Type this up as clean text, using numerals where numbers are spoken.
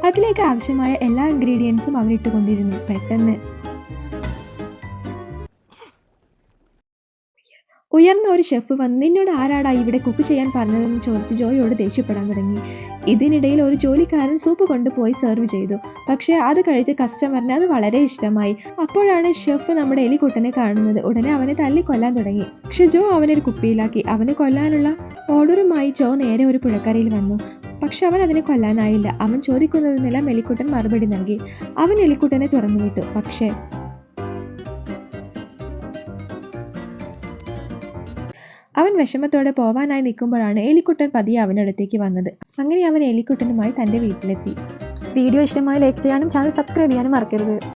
അതിലേക്ക് ആവശ്യമായ എല്ലാ ഇൻഗ്രീഡിയൻസും അവൻ ഇട്ടുകൊണ്ടിരുന്നു. പെട്ടെന്ന് ഉയർന്ന ഒരു ഷെഫ് വന്ന് നിന്നോട് ആരാടാ ഇവിടെ കുക്ക് ചെയ്യാൻ പറഞ്ഞതെന്ന് ചോദിച്ച് ജോയോട് ദേഷ്യപ്പെടാൻ തുടങ്ങി. ഇതിനിടയിൽ ഒരു ജോലിക്കാരൻ സൂപ്പ് കൊണ്ടുപോയി സെർവ് ചെയ്തു. പക്ഷേ അത് കഴിച്ച് കസ്റ്റമറിന് അത് വളരെ ഇഷ്ടമായി. അപ്പോഴാണ് ഷെഫ് നമ്മുടെ എലിക്കുട്ടനെ കാണുന്നത്. ഉടനെ അവനെ തല്ലിക്കൊല്ലാൻ തുടങ്ങി. പക്ഷെ ജോ അവനൊരു കുപ്പിയിലാക്കി. അവനെ കൊല്ലാനുള്ള ഓർഡറുമായി ജോ നേരെ ഒരു പുഴക്കരയിൽ വന്നു. പക്ഷെ അവൻ അതിനെ കൊല്ലാനായില്ല. അവൻ ചോദിക്കുന്നതിനെല്ലാം എലിക്കുട്ടൻ മറുപടി നൽകി. അവൻ എലിക്കുട്ടനെ തുറന്നുവിട്ടു. പക്ഷേ അവൻ വിഷമത്തോടെ പോവാനായി നിൽക്കുമ്പോഴാണ് എലിക്കുട്ടൻ പതിയെ അവനടുത്തേക്ക് വന്നത്. അങ്ങനെ അവൻ എലിക്കുട്ടനുമായി തൻ്റെ വീട്ടിലെത്തി. വീഡിയോ ഇഷ്ടമായി ലൈക്ക് ചെയ്യാനും ചാനൽ സബ്സ്ക്രൈബ് ചെയ്യാനും മറക്കരുത്.